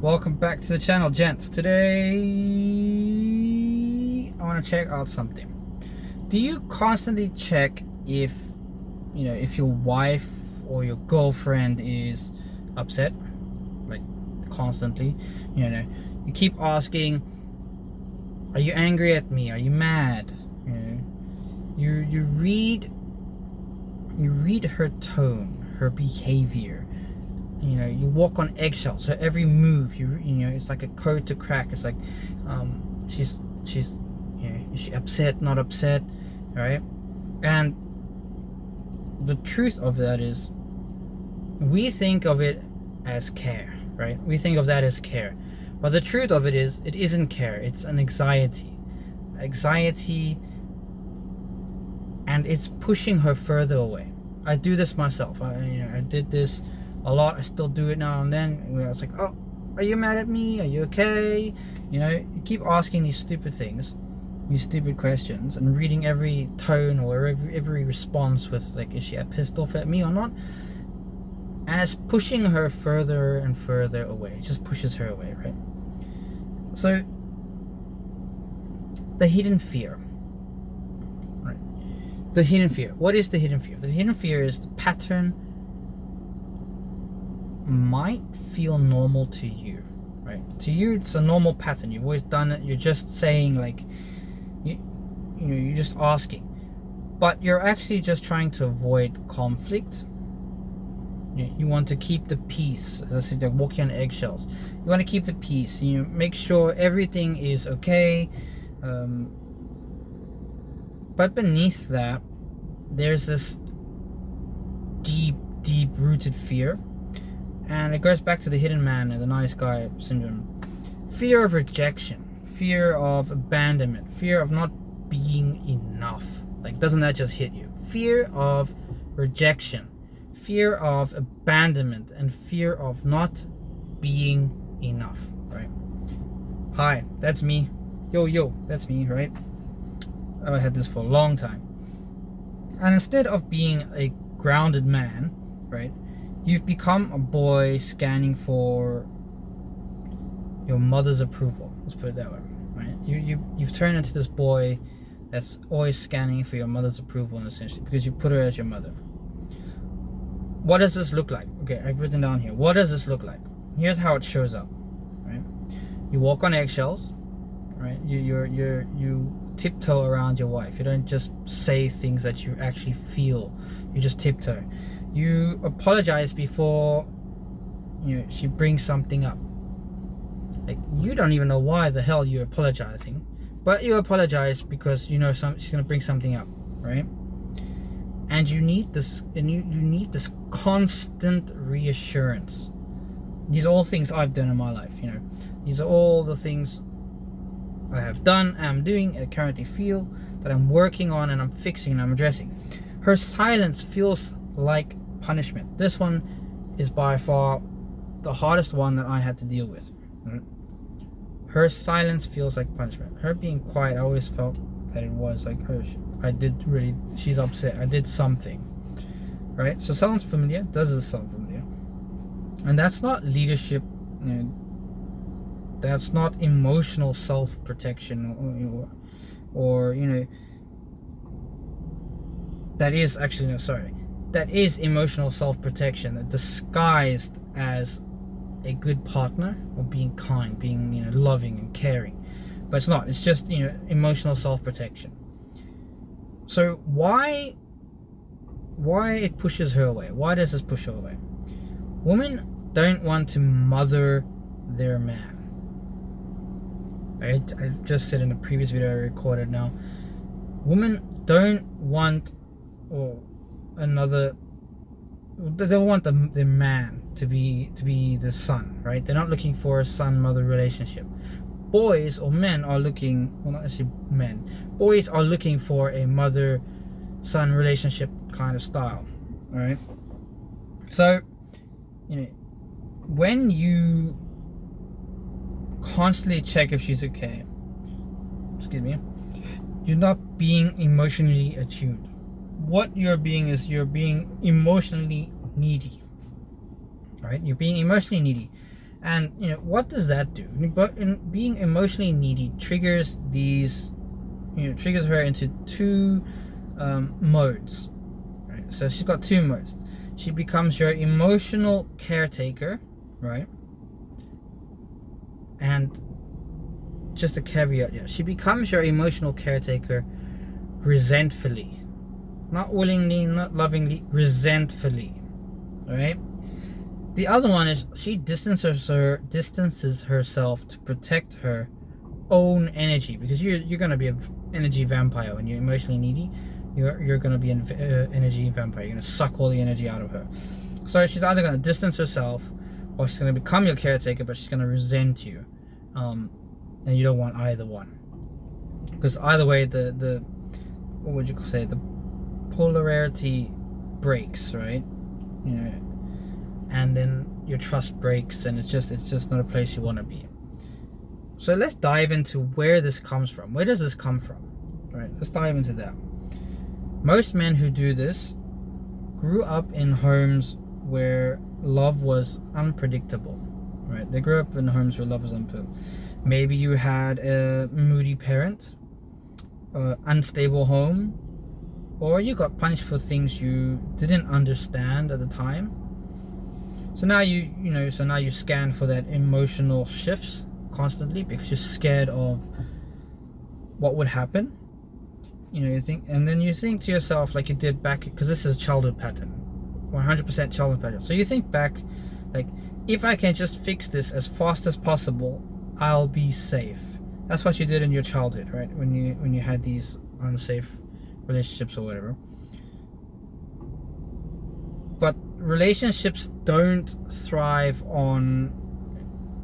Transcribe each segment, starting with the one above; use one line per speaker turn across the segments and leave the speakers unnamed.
Welcome back to the channel, gents. Today I want to check out something. Do you constantly check if if your wife or your girlfriend is upset, like constantly? You keep asking, are you angry at me? Are you mad? You read her tone, her behavior. You walk on eggshells. So every move, it's like a code to crack. It's like, she's, is she upset, not upset, right? And the truth of that is, we think of it as care, right? We think of that as care, but the truth of it is, it isn't care. It's an anxiety, and it's pushing her further away. I do this myself. I did this a lot. I still do it now and then, where it's like, oh, are you mad at me? Are you okay? You keep asking these stupid things, these stupid questions, and reading every tone or every response with like, is she pissed off at me or not? And it's pushing her further and further away. It just pushes her away, right? So the hidden fear, right? The hidden fear. What is the hidden fear? The hidden fear is the pattern might feel normal to you, right? To you, it's a normal pattern. You've always done it. You're just saying, like, you're just asking, but you're actually just trying to avoid conflict. You want to keep the peace. As I said, like walking on eggshells. You want to keep the peace. Make sure everything is okay. But beneath that, there's this deep rooted fear. And it goes back to the hidden man and the nice guy syndrome. Fear of rejection, fear of abandonment, fear of not being enough. Like, doesn't that just hit you? Fear of rejection, fear of abandonment, and fear of not being enough, right? Hi, that's me. Yo, that's me, right? I've had this for a long time. And instead of being a grounded man, right, you've become a boy scanning for your mother's approval. Let's put it that way, right? You've turned into this boy that's always scanning for your mother's approval, essentially, because you put her as your mother. What does this look like? Okay, I've written down here. What does this look like? Here's how it shows up, right? You walk on eggshells, right? You tiptoe around your wife. You don't just say things that you actually feel. You just tiptoe. You apologize before she brings something up. Like, you don't even know why the hell you're apologizing, but you apologize because she's gonna bring something up, right? And you need this, you need this constant reassurance. These are all things I've done in my life. These are all the things I have done, I'm doing, and currently feel that I'm working on and I'm fixing and I'm addressing. Her silence feels like punishment. This one is by far the hardest one that I had to deal with. Right? Her silence feels like punishment. Her being quiet, I always felt that it was like, oh, she's upset. I did something, right? So sounds familiar. Does this sound familiar? And that's not leadership. That's not emotional self-protection, or that is actually, no, sorry. That is emotional self-protection disguised as a good partner, or being kind, being loving and caring. But it's not. It's just emotional self-protection. So why it pushes her away? Why does this push her away? Women don't want to mother their man. Right? I just said in the previous video I recorded now. Women don't want they don't want the man to be the son, right? They're not looking for a son-mother relationship. Boys or men are looking, well, not necessarily men, boys are looking for a mother-son relationship kind of style, right? So, when you constantly check if she's okay, excuse me, you're not being emotionally attuned. What you're being is, emotionally needy, right? You're being emotionally needy. And what does that do? But in being emotionally needy triggers these, triggers her into two modes. Right? So she's got two modes. She becomes your emotional caretaker, right? And just a caveat, yeah, she becomes your emotional caretaker resentfully, not willingly, not lovingly, resentfully, right? The other one is she distances herself to protect her own energy, because you're gonna be an energy vampire when you're emotionally needy. You're gonna be an energy vampire. You're gonna suck all the energy out of her. So she's either gonna distance herself, or she's gonna become your caretaker, but she's gonna resent you, and you don't want either one, because either way the what would you say, the polarity breaks, right? And then your trust breaks, and it's just not a place you want to be. So let's dive into where this comes from. Where does this come from? Right, let's dive into that. Most men who do this grew up in homes where love was unpredictable, right? They grew up in homes where love was unpredictable. Maybe you had a moody parent, unstable home, or you got punished for things you didn't understand at the time. So now you scan for that emotional shifts constantly, because you're scared of what would happen. You think, and then you think to yourself, like you did back, because this is childhood pattern, 100% childhood pattern. So you think back, like, if I can just fix this as fast as possible, I'll be safe. That's what you did in your childhood, right? When you had these unsafe relationships or whatever. But relationships don't thrive on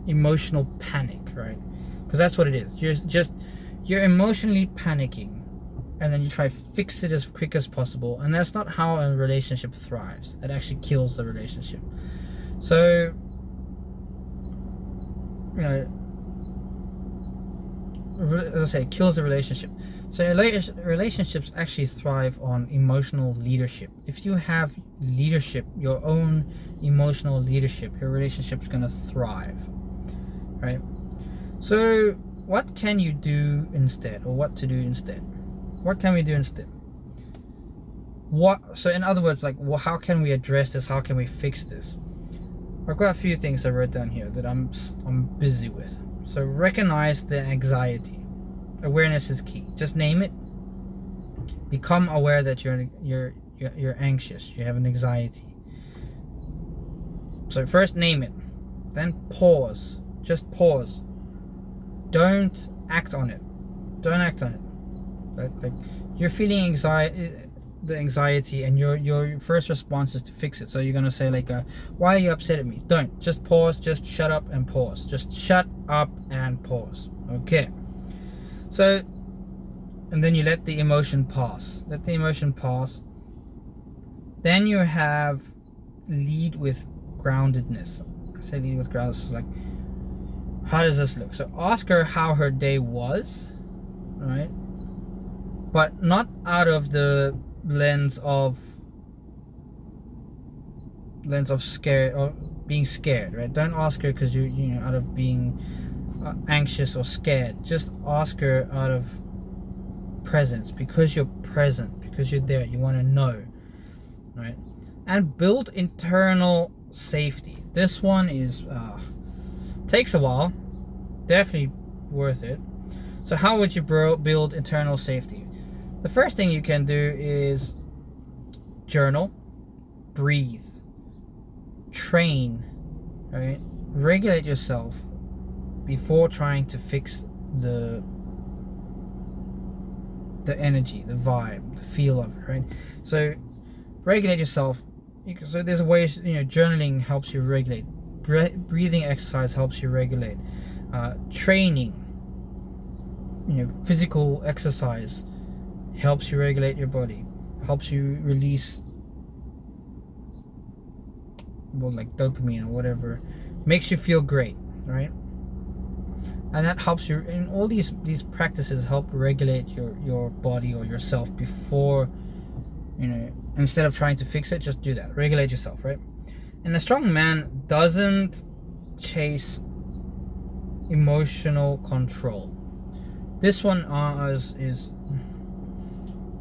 emotional panic, right? Because that's what it is. You're emotionally panicking, and then you try to fix it as quick as possible, and that's not how a relationship thrives. It actually kills the relationship. So as I say, it kills the relationship. So relationships actually thrive on emotional leadership. If you have leadership, your own emotional leadership, your relationship's gonna thrive, right? So what can you do instead, or what to do instead? What can we do instead? So in other words, like, how can we address this? How can we fix this? I've got a few things I wrote down here that I'm busy with. So recognize the anxiety. Awareness is key. Just name it. Become aware that you're anxious. You have an anxiety. So first name it. Then pause. Just pause. Don't act on it. Don't act on it. Like you're feeling the anxiety, and your first response is to fix it. So you're gonna say like, why are you upset at me? Don't. Just pause. Just shut up and pause. Just shut up and pause. Okay. So, and then you let the emotion pass. Let the emotion pass. Then you have lead with groundedness. I say lead with groundedness. Like, how does this look? So ask her how her day was, right? But not out of the lens of scared or being scared, right? Don't ask her because you out of being anxious or scared. Just ask her out of presence, because you're present, because you're there. You want to know, right? And build internal safety. This one is takes a while, definitely worth it. So how would you build internal safety? The first thing you can do is journal, breathe, train, right? Regulate yourself before trying to fix the energy, the vibe, the feel of it, right? So regulate yourself. So there's ways, journaling helps you regulate. Breathing exercise helps you regulate. Training, physical exercise helps you regulate your body, helps you release, like dopamine or whatever, makes you feel great, right? And that helps you. And all these practices help regulate your body or yourself before, instead of trying to fix it, just do that. Regulate yourself, right? And a strong man doesn't chase emotional control. This one is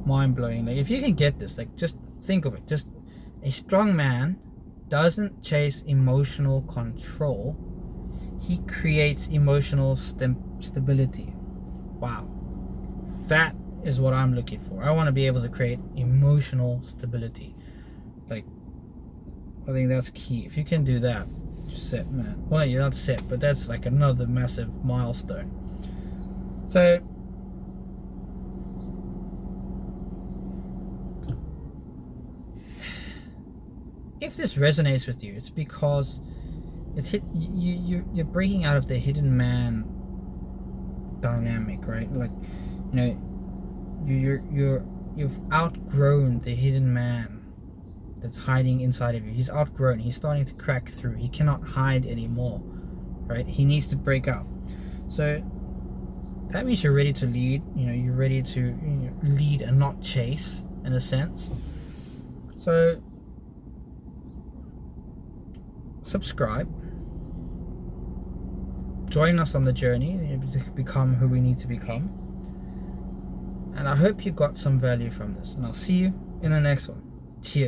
mind-blowing. Like, if you can get this, like, just think of it. Just a strong man doesn't chase emotional control. He creates emotional stability. Wow, that is what I'm looking for. I want to be able to create emotional stability. Like, I think that's key. If you can do that, you're set, man. Well, you're not set, but that's like another massive milestone. So if this resonates with you, it's because you're breaking out of the hidden man dynamic, right? Like, you know, you've outgrown the hidden man that's hiding inside of you. He's outgrown. He's starting to crack through. He cannot hide anymore, right? He needs to break out. So that means you're ready to lead. You know, you're ready to lead and not chase, in a sense. So subscribe, join us on the journey to become who we need to become, and I hope you got some value from this, and I'll see you in the next one. Cheers.